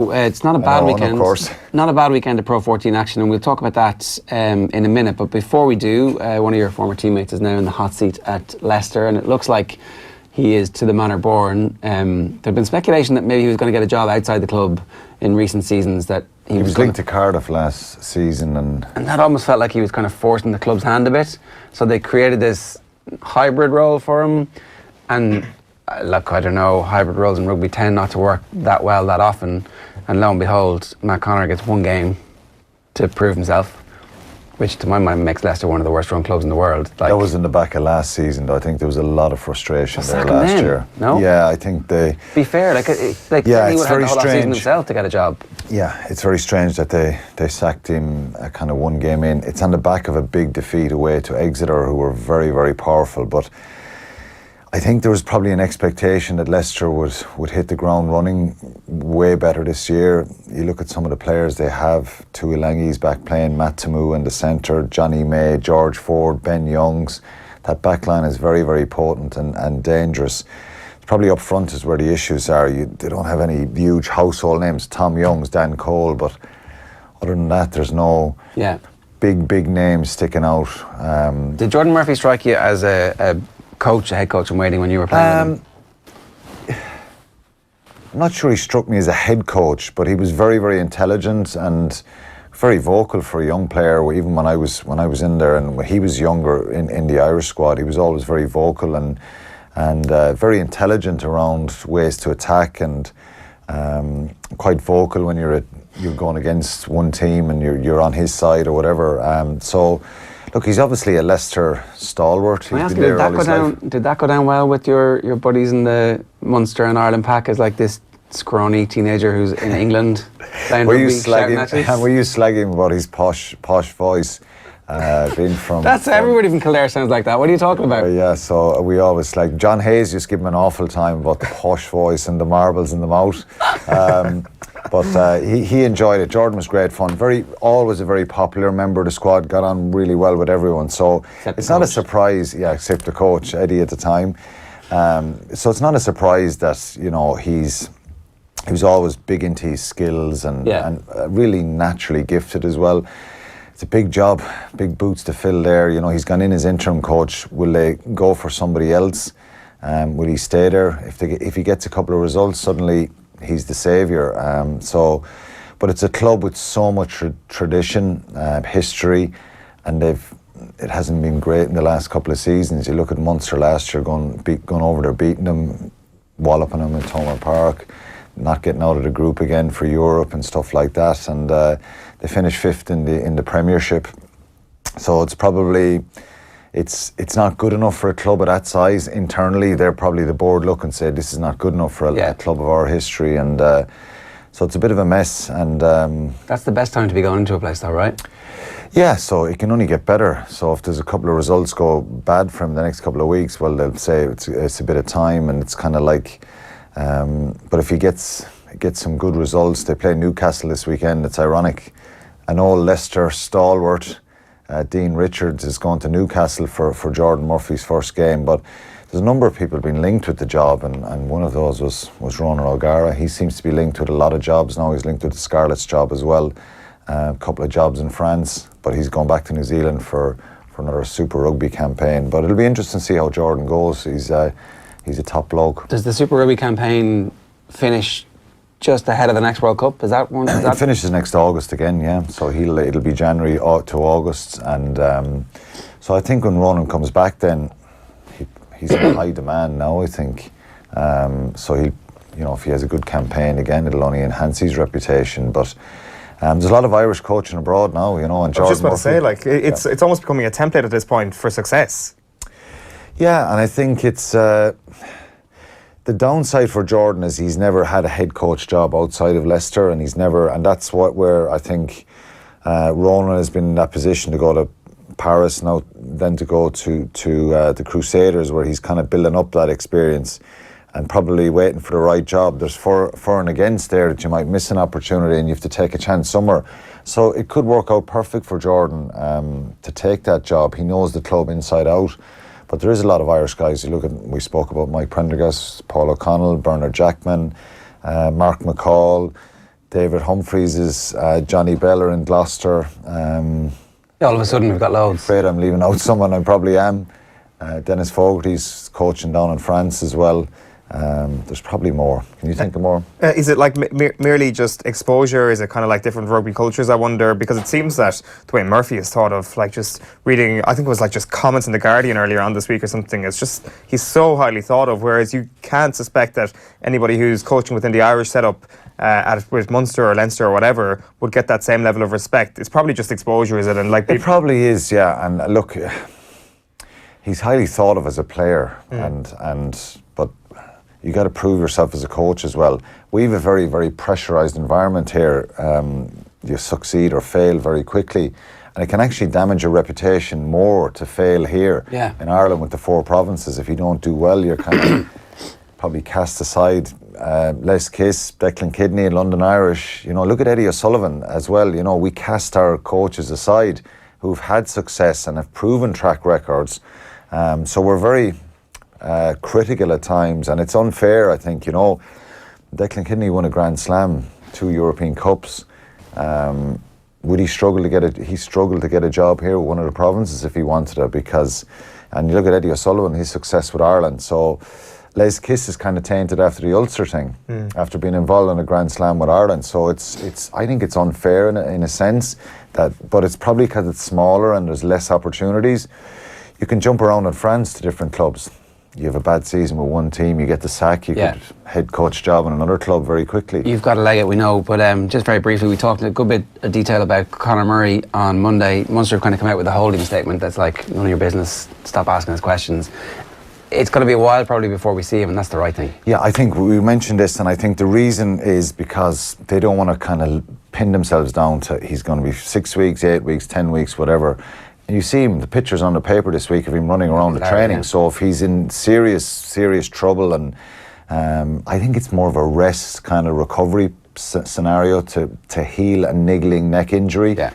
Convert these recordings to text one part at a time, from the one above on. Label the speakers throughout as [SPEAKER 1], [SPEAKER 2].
[SPEAKER 1] It's not a bad weekend.
[SPEAKER 2] Of course.
[SPEAKER 1] Not a bad weekend of Pro 14 action, and we'll talk about that in a minute. But before we do, one of your former teammates is now in the hot seat at Leicester, and it looks like he is to the manner born. There'd been speculation that maybe he was going to get a job outside the club in recent seasons. That
[SPEAKER 2] he was linked to Cardiff last season, and
[SPEAKER 1] that almost felt like he was kind of forcing the club's hand a bit. So they created this hybrid role for him, and look, I don't know, hybrid roles in rugby tend not to work that well that often. And lo and behold, Matt Connor gets one game to prove himself, which to my mind makes Leicester one of the worst run clubs in the world.
[SPEAKER 2] That was in the back of last season, though. I think there was a lot of frustration there last year.
[SPEAKER 1] No?
[SPEAKER 2] Yeah, I think they...
[SPEAKER 1] Be fair,
[SPEAKER 2] yeah,
[SPEAKER 1] he would
[SPEAKER 2] it's
[SPEAKER 1] have
[SPEAKER 2] very
[SPEAKER 1] had the whole
[SPEAKER 2] strange.
[SPEAKER 1] season himself to get a job.
[SPEAKER 2] Yeah, it's very strange that they sacked him kind of one game in. It's on the back of a big defeat away to Exeter, who were very, very powerful, but I think there was probably an expectation that Leicester would hit the ground running way better this year. You look at some of the players they have, Tuilangi's back playing, Matt Tamu in the centre, Johnny May, George Ford, Ben Youngs. That back line is very, very potent and dangerous. It's probably up front is where the issues are. They don't have any huge household names, Tom Youngs, Dan Cole, but other than that, there's no big names sticking out.
[SPEAKER 1] Did Jordan Murphy strike you as a head coach in waiting when you were playing with him?
[SPEAKER 2] I'm not sure he struck me as a head coach, but he was very, very intelligent and very vocal for a young player. Even when I was in there, and when he was younger in the Irish squad, he was always very vocal and very intelligent around ways to attack, and quite vocal when you're going against one team and you're on his side or whatever. So. Look, he's obviously a Leicester stalwart.
[SPEAKER 1] Can I ask you, did that go down well with your buddies in the Munster and Ireland pack as like this scrawny teenager who's in England playing rugby, shouting at you?
[SPEAKER 2] Were you slagging him about his posh voice? Being from...
[SPEAKER 1] Everybody from Kildare sounds like that. What are you talking about?
[SPEAKER 2] Yeah, so we always like... John Hayes used to give him an awful time about the posh voice and the marbles in the mouth. But he enjoyed it. Jordan was great fun. Always a very popular member of the squad. Got on really well with everyone. So it's not a surprise, except the coach, Eddie, at the time. So it's not a surprise that, he was always big into his skills and really naturally gifted as well. It's a big job, big boots to fill there. He's gone in as interim coach. Will they go for somebody else? Will he stay there? If he gets a couple of results, suddenly he's the saviour. But it's a club with so much tradition, history, and it hasn't been great in the last couple of seasons. You look at Munster last year, going over there, beating them, walloping them in Thomond Park, not getting out of the group again for Europe and stuff like that, and they finished fifth in the Premiership. So it's probably it's not good enough for a club of that size. Internally, they're probably the board look and say this is not good enough for a club of our history, and so it's a bit of a mess. And
[SPEAKER 1] that's the best time to be going into a place, though, right?
[SPEAKER 2] Yeah, so it can only get better. So if there's a couple of results go bad for him the next couple of weeks, well, they'll say it's a bit of time, and it's kind of like. But if he gets some good results, they play Newcastle this weekend. It's ironic. An old Leicester stalwart, Dean Richards, is going to Newcastle for Jordan Murphy's first game. But there's a number of people been linked with the job, and one of those was Ronan O'Gara. He seems to be linked with a lot of jobs now. He's linked with the Scarlets job as well. A couple of jobs in France, but he's going back to New Zealand for another Super Rugby campaign. But it'll be interesting to see how Jordan goes. He's a top bloke.
[SPEAKER 1] Does the Super Rugby campaign finish just ahead of the next World Cup? Is that one?
[SPEAKER 2] It finishes next August again, yeah. So it'll be January to August, and so I think when Ronan comes back, then he's in high demand now. I think so. If he has a good campaign again, it'll only enhance his reputation. But there's a lot of Irish coaching abroad now, and Jordan
[SPEAKER 3] I was just about
[SPEAKER 2] Murphy,
[SPEAKER 3] to say, it's almost becoming a template at this point for success.
[SPEAKER 2] Yeah, and I think it's the downside for Jordan is he's never had a head coach job outside of Leicester, and that's where I think Ronan has been in that position to go to Paris now, then to go to the Crusaders, where he's kind of building up that experience and probably waiting for the right job. There's for and against there that you might miss an opportunity and you have to take a chance somewhere. So it could work out perfect for Jordan to take that job. He knows the club inside out. But there is a lot of Irish guys. We spoke about Mike Prendergast, Paul O'Connell, Bernard Jackman, Mark McCall, David Humphreys is Johnny Beller in Gloucester.
[SPEAKER 1] All of a sudden we've got loads.
[SPEAKER 2] Afraid I'm leaving out someone, I probably am. Dennis Fogarty's coaching down in France as well. There's probably more. Can you think of more?
[SPEAKER 3] Is it like merely just exposure? Is it kind of like different rugby cultures, I wonder? Because it seems that Dwayne Murphy is thought of like just reading, I think it was like just comments in The Guardian earlier on this week or something. It's just, he's so highly thought of, whereas you can't suspect that anybody who's coaching within the Irish setup with Munster or Leinster or whatever would get that same level of respect. It's probably just exposure, is it? And like
[SPEAKER 2] it probably is, yeah. And look, he's highly thought of as a player, but you got to prove yourself as a coach as well. We have a very, very pressurised environment here. You succeed or fail very quickly, and it can actually damage your reputation more to fail here in Ireland with the 4 provinces. If you don't do well, you're kind of probably cast aside. Les Kiss, Declan Kidney and London Irish, you know, look at Eddie O'Sullivan as well. You know, we cast our coaches aside who've had success and have proven track records. So we're very critical at times, and it's unfair, I think. You know, Declan Kidney won a Grand Slam, 2 European Cups. Would he struggle to get it? He struggled to get a job here with one of the provinces if he wanted it, because, and you look at Eddie O'Sullivan, his success with Ireland. So Les Kiss is kind of tainted after the Ulster thing, after being involved in a Grand Slam with Ireland. So it's I think it's unfair in a sense, but it's probably because it's smaller and there's less opportunities. You can jump around in France to different clubs. You have a bad season with one team, you get the sack, you get head coach job in another club very quickly. You've
[SPEAKER 1] got to leg it, we know, but just very briefly, we talked a good bit of detail about Conor Murray on Monday. Munster have kind of come out with a holding statement that's like, none of your business, stop asking us questions. It's going to be a while probably before we see him, and that's the right thing. Yeah,
[SPEAKER 2] I think we mentioned this, and I think the reason is because they don't want to kind of pin themselves down to he's going to be 6 weeks, 8 weeks, 10 weeks, whatever. And you see him, the pictures on the paper this week of him running around the training. Yeah. So if he's in serious trouble, and I think it's more of a rest kind of recovery scenario to heal a niggling neck injury. Yeah.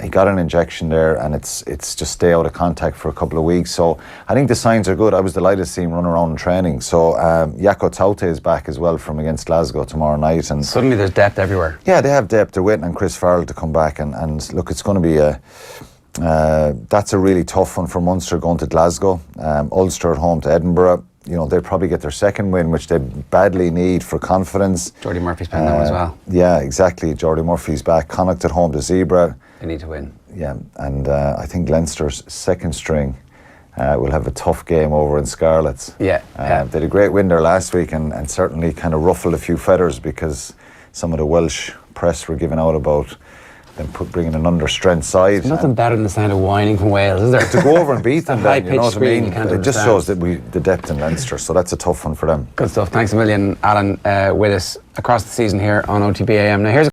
[SPEAKER 2] He got an injection there, and it's just stay out of contact for a couple of weeks. So I think the signs are good. I was delighted to see him run around in training. So Jaco Taute is back as well from against Glasgow tomorrow night. And
[SPEAKER 1] suddenly there's depth everywhere.
[SPEAKER 2] Yeah, they have depth. They're waiting on Chris Farrell to come back. And look, it's going to be that's a really tough one for Munster going to Glasgow. Ulster at home to Edinburgh. You know, they'll probably get their second win, which they badly need for confidence.
[SPEAKER 1] Jordy Murphy's playing them as well.
[SPEAKER 2] Yeah, exactly. Jordy Murphy's back. Connacht at home to Zebra.
[SPEAKER 1] They need to win.
[SPEAKER 2] Yeah, and I think Leinster's second string will have a tough game over in Scarlets.
[SPEAKER 1] Yeah.
[SPEAKER 2] They had a great win there last week, and certainly kind of ruffled a few feathers, because some of the Welsh press were giving out about them bringing an under-strength side.
[SPEAKER 1] There's nothing better than the sound of whining from Wales, is there?
[SPEAKER 2] To go over and beat them, then, you know what I mean? It just shows that the depth in Leinster, so that's a tough one for them.
[SPEAKER 1] Good stuff. Thanks a million, Alan, with us across the season here on OTB AM. Now here's